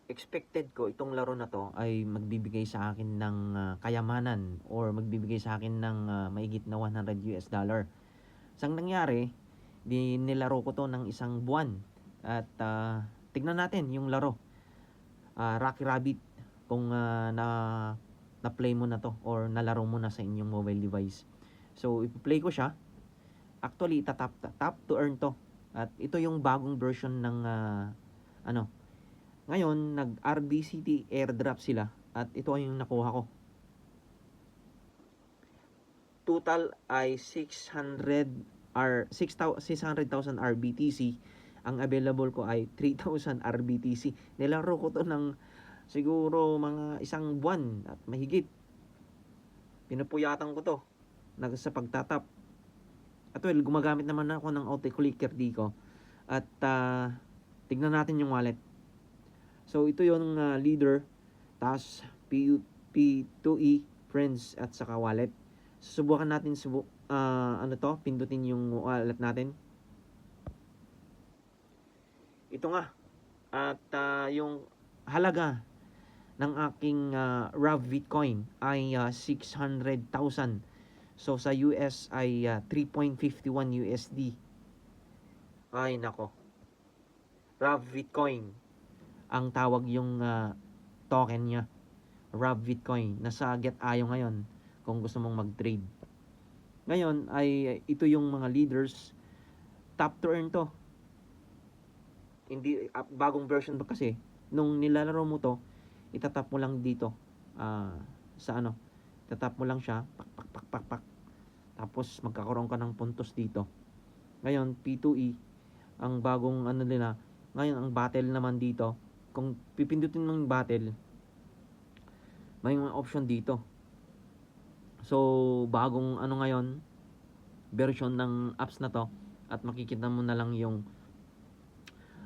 expected ko itong laro na to ay magbibigay sa akin ng kayamanan or magbibigay sa akin ng mahigit na $100. Sang nangyari, nilaro ko to ng isang buwan at tignan natin yung laro. Rocky Rabbit, kung na-play mo na to or nalaro mo na sa inyong mobile device. So, ipi-play ko siya. Actually, tap to earn to. At ito yung bagong version ng ngayon, nag-RBCT airdrop sila at ito ay yung nakuha ko. Total ay 600,000 RBTC. Ang available ko ay 3,000 RBTC. Nilaro ko to ng siguro mga isang buwan at mahigit. Pinupuyatan ko to sa pagtatap. At well, gumagamit naman ako ng auto-clicker dito. At tignan natin yung wallet. So ito yung leader, task, P2E, friends at saka wallet. Susubukan natin pindutin yung wallet natin. Ito nga. At yung halaga ng aking RAV Bitcoin ay 600,000. So sa US ay 3.51 USD. Ay nako. RAV Bitcoin ang tawag yung token niya. RAV Bitcoin. Nasa GetIO ngayon kung gusto mong mag-trade. Ngayon ay ito yung mga leaders. Tap to earn to. Hindi bagong version ba kasi nung nilalaro mo to, itatap mo lang dito itatap mo lang siya, pak. Tapos magkakaroon ka ng puntos dito. Ngayon P2E ang bagong nila. Ngayon ang battle naman dito, kung pipindutin mo yung battle, may mga option dito. So bagong ngayon version ng apps na to, at makikita mo na lang yung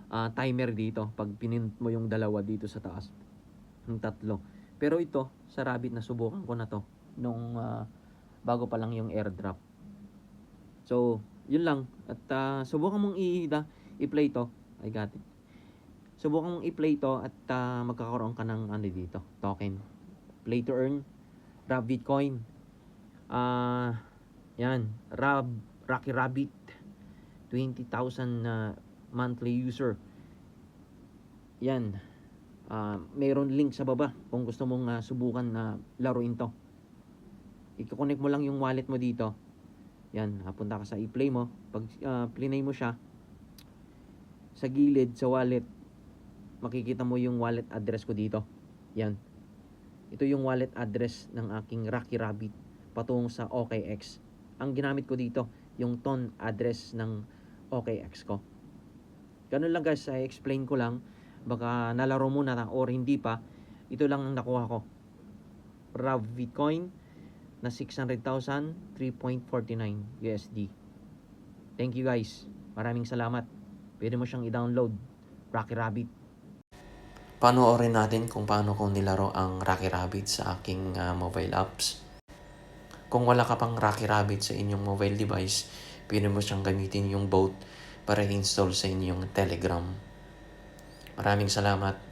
timer dito pag pinindot mo yung dalawa dito sa taas, yung tatlo. Pero ito sa Rabbit, nasubukan ko na to nung bago pa lang yung airdrop. So yun lang. At subukan mong i-play to. I got it. Subukan mong i-play to at magkakaroon ka ng dito, token. Play to earn, RAV Bitcoin. Yan, Rocky Rabbit, 20,000 monthly user. Yan. Mayroon link sa baba kung gusto mong subukan na laruin to. I-connect mo lang yung wallet mo dito. Yan, punta ka sa i-play mo. Pag plinay mo siya, sa gilid sa wallet, makikita mo yung wallet address ko dito. Yan. Ito yung wallet address ng aking Rocky Rabbit patungo sa OKX. Ang ginamit ko dito, yung ton address ng OKX ko. Ganun lang guys, i-explain ko lang. Baka nalaro mo na or hindi pa. Ito lang ang nakuha ko. RAV Bitcoin na 600,000, 3.49 USD. Thank you guys. Maraming salamat. Pwede mo siyang i-download. Rocky Rabbit. Panoorin natin kung paano ko nilaro ang Rocky Rabbit sa aking mobile apps. Kung wala ka pang Rocky Rabbit sa inyong mobile device, pwede mo siyang gamitin yung boat para i-install sa inyong Telegram. Maraming salamat.